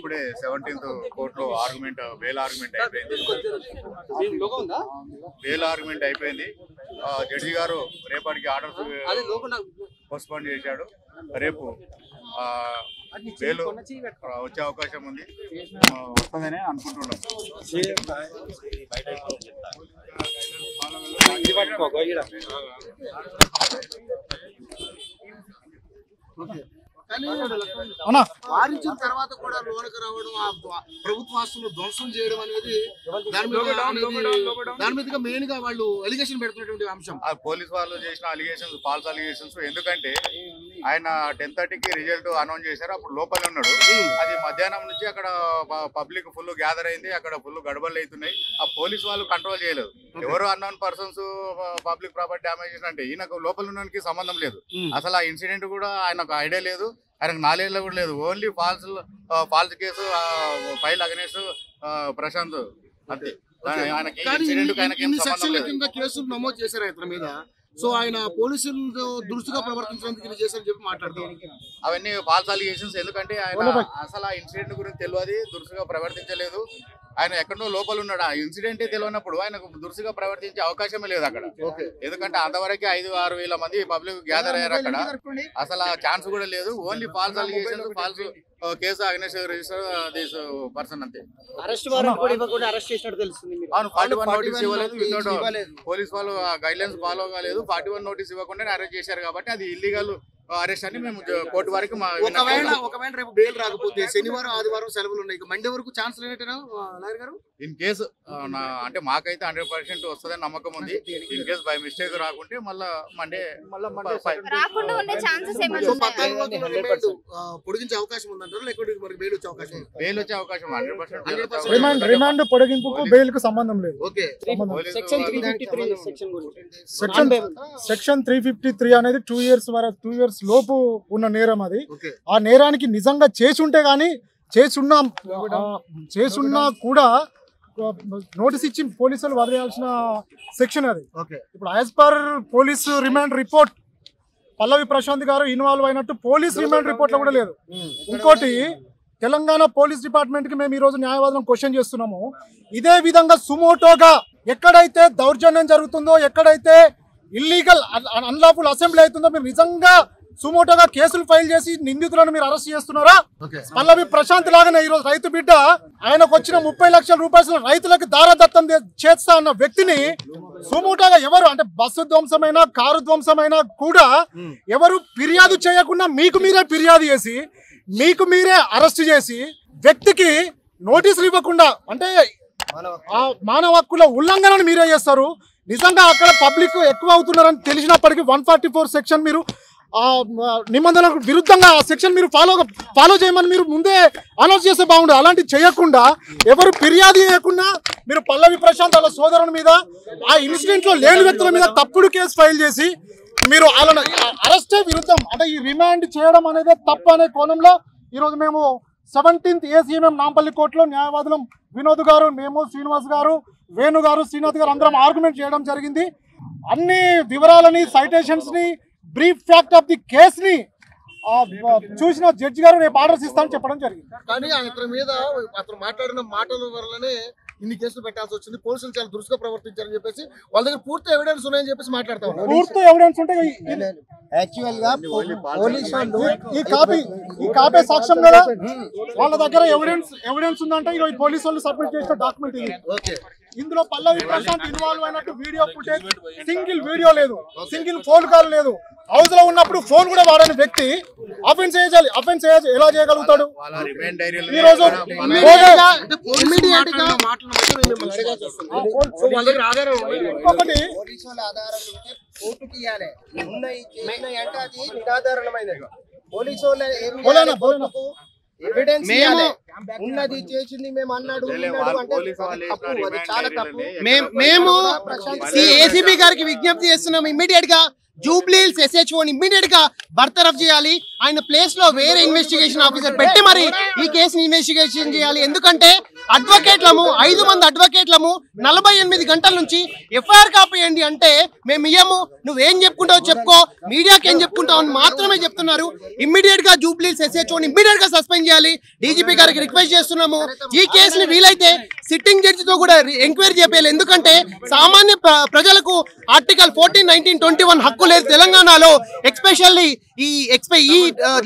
ఇప్పుడే 17th కోర్టులో argument bail argument అయిపోయింది. బెయిల్ ఆర్గ్యుమెంట్ అయిపోయింది. జడ్జి గారు రేపటికి ఆర్డర్స్ పోస్ట్పోన్ చేశాడు. రేపు బెయిల్ వచ్చే అవకాశం ఉంది, వస్తుందని అనుకుంటున్నాం. వారించిన తర్వాత కూడా లోనికి రావడం, ప్రభుత్వ ఆస్తులు ధ్వంసం చేయడం అనేది దాని మీద మెయిన్ గా వాళ్ళు అలిగేషన్ పెడుతున్నటువంటి అంశం. పోలీస్ వాళ్ళు చేసిన అలిగేషన్స్ ఫాల్స్ అలిగేషన్స్. ఎందుకంటే ఆయన 10:30కి రిజల్ట్ అనౌన్స్ చేశారు, అప్పుడు లోపలే ఉన్నాడు. అది మధ్యాహ్నం నుంచి అక్కడ పబ్లిక్ ఫుల్ గ్యాదర్ అయింది, అక్కడ ఫుల్ గడబడలు అవుతున్నాయి. ఆ పోలీస్ వాళ్ళు కంట్రోల్ చేయలేదు. ఎవరు unknown persons public property damage అంటే ఈయనకు లోపల ఉన్నకి సంబంధం లేదు. అసలు ఆ ఇన్సిడెంట్ కూడా ఆయనకు ఐడియా లేదు, ఆయనకు నాలెడ్జ్ కూడా లేదు. Only false case file against Prashant అంతే. ఆయనకి ఇన్సిడెంట్ కేసులు నమోదు చేశారు ఇతని మీద. సో ఆయన పోలీసులు దురుసుగా ప్రవర్తించడానికి చేశారని చెప్పి మాట్లాడతారు. అవన్నీ ఫాల్స్ అలిగేషన్స్. ఎందుకంటే ఆయన అసలు ఆ ఇన్సిడెంట్ గురించి తెలియదు, దురుసుగా ప్రవర్తించలేదు. ఆయన ఎక్కడో లోపల ఉన్నాడు. ఆ ఇన్సిడెంటే తెలియనప్పుడు ఆయనకు దురుసుగా ప్రవర్తించే అవకాశమే లేదు అక్కడ. ఎందుకంటే అంతవరకు 5-6 వేల మంది పబ్లిక్ గ్యాదర్ అయ్యారు అక్కడ. అసలు ఆ ఛాన్స్ కూడా లేదు. Only false allegations, false case Agnesh register this person అంతే. అవును, 41 నోటీస్ ఇవ్వలేదు. పోలీస్ వాళ్ళు గైడ్ లైన్స్ ఫాలో కాలేదు. 41 నోటీస్ ఇవ్వకుండా అరెస్ట్ చేశారు కాబట్టి అది ఇల్లీగల్ అరెస్ట్ అని మేము కోర్టు వరకు. ఒకవేళ రేపు బెయిల్ రాకపోతే శనివారం ఆదివారం సెలవులు ఉన్నాయి, మండే వరకు ఛాన్స్ లేనట్టేనా లాయర్ గారు? ఇన్ కేసు అంటే మాకైతే 100% వస్తుందని నమ్మకం ఉంది. ఇన్ కేసు బై మిస్టేక్ రాకుంటే మళ్ళీ మండే పొడిగించే అవకాశం ఉందంటారు, లేకపోతే మనకి బెయిల్ వచ్చే అవకాశం? బెయిల్ వచ్చే అవకాశం 100%. రిమాండ్ పొడిగింపుకు బెయిల్ కు సంబంధం లేదు. సెక్షన్ 353 అనేది 2 years లోపు ఉన్న నేరం. అది ఆ నేరానికి నిజంగా చేసుంటే గానీ చేసున్నా కూడా నోటీస్ ఇచ్చి పోలీసులు వదిలేయాల్సిన సెక్షన్ అది. ఇప్పుడు as per police remand report Pallavi Prashanth గారు ఇన్వాల్వ్ అయినట్టు పోలీస్ రిమాండ్ రిపోర్ట్ లో కూడా లేదు. ఇంకోటి, తెలంగాణ పోలీస్ డిపార్ట్మెంట్ కి మేము ఈ రోజు న్యాయవాదులను క్వశ్చన్ చేస్తున్నాము. ఇదే విధంగా సుమోటోగా ఎక్కడైతే దౌర్జన్యం జరుగుతుందో, ఎక్కడైతే ఇల్లీగల్ అన్లాఫుల్ అసెంబ్లీ అవుతుందో, మీరు నిజంగా సుమోటోగా కేసులు ఫైల్ చేసి నిందితులను మీరు అరెస్ట్ చేస్తున్నారా? పల్లవి ప్రశాంత్ లాగానే ఈ రోజు రైతు బిడ్డ ఆయనకు వచ్చిన 30 లక్షల రూపాయలు రైతులకు దారదత్తం చేస్తా అన్న వ్యక్తిని సుమోటోగా ఎవరు అంటే బస్సు ధ్వంసమైన, కారు ధ్వంసమైన కూడా ఎవరు ఫిర్యాదు చేయకుండా మీకు మీరే ఫిర్యాదు చేసి మీకు మీరే అరెస్ట్ చేసి వ్యక్తికి నోటీసులు ఇవ్వకుండా అంటే ఆ మానవ హక్కుల ఉల్లంఘనను మీరే చేస్తారు. నిజంగా అక్కడ పబ్లిక్ ఎక్కువ అవుతున్నారని తెలిసినప్పటికీ 144 సెక్షన్ మీరు నిబంధనలకు విరుద్ధంగా ఆ సెక్షన్ మీరు ఫాలో చేయమని మీరు ముందే అనౌన్స్ చేస్తే బాగుండదు. అలాంటివి చేయకుండా ఎవరు ఫిర్యాదు చేయకుండా మీరు పల్లవి ప్రశాంత్ వాళ్ళ సోదరుని మీద ఆ ఇన్సిడెంట్ లో లేని వ్యక్తుల మీద తప్పుడు కేసు ఫైల్ చేసి మీరు వాళ్ళని అరెస్టే విరుద్ధం. అంటే ఈ రిమాండ్ చేయడం అనేది తప్పు అనే కోణంలో ఈరోజు మేము 17th ACMM నాంపల్లి కోర్టులో న్యాయవాదులం వినోద్ గారు, మేము, శ్రీనివాస్ గారు, వేణు గారు, శ్రీనాథ్ గారు అందరం ఆర్గ్యుమెంట్ చేయడం జరిగింది. అన్ని వివరాలని, సైటేషన్స్ ని, brief fact of the case ని చూసిన జడ్జి గారు రేపు ఆర్డర్స్ ఇస్తామని చెప్పడం జరిగింది. కానీ అతని మీద అతను మాట్లాడిన మాటల వల్లనే ఇన్ని కేసులు పెట్టాల్సి వచ్చింది. పోలీసులు చాలా దురుసుగా ప్రవర్తించారని చెప్పేసి వాళ్ళ దగ్గర పూర్తి ఎవిడెన్స్ ఉన్నాయని చెప్పేసి మాట్లాడతా ఉన్నారు. పూర్తి ఎవిడెన్స్ ఉంటే యాక్చువల్ గా ఈ కాపీ సాక్ష్యం కదా వాళ్ళ దగ్గర ఎవిడెన్స్ ఉందంటే ఈ పోలీసు వాళ్ళు సబ్మిట్ చేసిన డాక్యుమెంట్ ఇది. ఇందులో పల్లవి ప్రశాంత్ ఇన్వాల్వ్ అయినట్టు వీడియో ఫుటేజ్, సింగిల్ వీడియో లేదు, సింగిల్ ఫోన్ కాల్ లేదు. హౌస్ లో ఉన్నప్పుడు ఫోన్ కూడా వాడని వ్యక్తి అఫెన్స్ ఎలా చేయగలుగుతాడు? ఈ రోజు ఇంకొకటి ఉన్నది చేసింది మేము అన్నాడు చాలా తప్పు. మేము ఏసీబీ గారికి విజ్ఞప్తి చేస్తున్నాం, ఇమ్మీడియట్ గా జూబ్లీ హిల్స్ SHO ఇమ్మీడియట్ గా బర్తరఫ్ చేయాలి. ఆయన ప్లేస్ లో వేరే ఇన్వెస్టిగేషన్ ఆఫీసర్ పెట్టి మరి ఈ కేసుని ఇన్వెస్టిగేషన్ చేయాలి. ఎందుకంటే అడ్వకేట్లము 5 మంది అడ్వకేట్లము 48 గంటల నుంచి ఎఫ్ఐఆర్ కాపేయండి అంటే మేము ఇయ్యము, నువ్వేం చెప్పుకుంటావు చెప్పుకో, మీడియాకి ఏం చెప్పుకుంటావు అని మాత్రమే చెప్తున్నారు. ఇమ్మీడియట్ గా జూబ్లీస్ SHOని ఇమ్మీడియట్ గా సస్పెండ్ చేయాలి. డీజీపీ గారికి రిక్వెస్ట్ చేస్తున్నాము. ఈ కేసుని వీలైతే సిట్టింగ్ జడ్జితో కూడా ఎంక్వైరీ చేయాలి. ఎందుకంటే సామాన్య ప్రజలకు ఆర్టికల్ 14, 19, 21 హక్కు లేదు తెలంగాణలో. ఎస్పెషల్లీ ఈ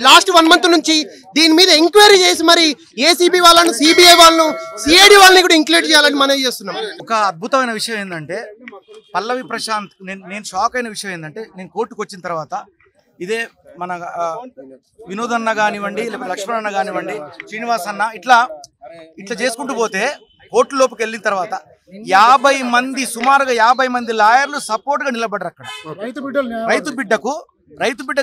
లాస్ట్ 1 మంత్ నుంచి దీని మీద ఎంక్వైరీ చేసి మరి ఏసీబీ వాళ్ళను, సిబిఐ వాళ్ళను, సిఐడి వాళ్ళని కూడా ఇంక్లూడ్ చేయాలని మనం చేస్తున్నాం. ఒక అద్భుతమైన విషయం ఏంటంటే పల్లవి ప్రశాంత్, నేను షాక్ అయిన విషయం ఏంటంటే, నేను కోర్టుకు వచ్చిన తర్వాత ఇదే మన వినోద్ అన్న కానివ్వండి, లేకపోతే లక్ష్మణ్ అన్న కానివ్వండి, శ్రీనివాస్ అన్న ఇట్లా చేసుకుంటూ పోతే కోర్టు లోపుకి వెళ్ళిన తర్వాత 50 మంది, సుమారుగా 50 మంది లాయర్లు సపోర్ట్ గా నిలబడ్డారు అక్కడ. రైతు బిడ్డకు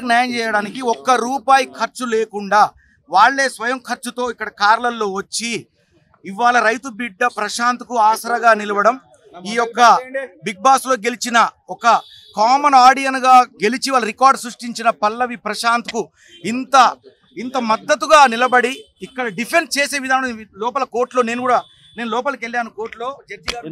న్యాయం చేయడానికి ₹1 ఖర్చు లేకుండా వాళ్లే స్వయం ఖర్చుతో ఇక్కడ కార్లలో వచ్చి ఇవాళ రైతు బిడ్డ ప్రశాంత్ కు ఆసరాగా నిలవడం, ఈ యొక్క బిగ్ బాస్ లో గెలిచిన ఒక కామన్ ఆడియన్ గా గెలిచి వాళ్ళ రికార్డు సృష్టించిన పల్లవి ప్రశాంత్ కు ఇంత మద్దతుగా నిలబడి ఇక్కడ డిఫెన్స్ చేసే విధానం లోపల కోర్టులో నేను లోపలికి వెళ్ళాను. కోర్టులో జడ్జి గారు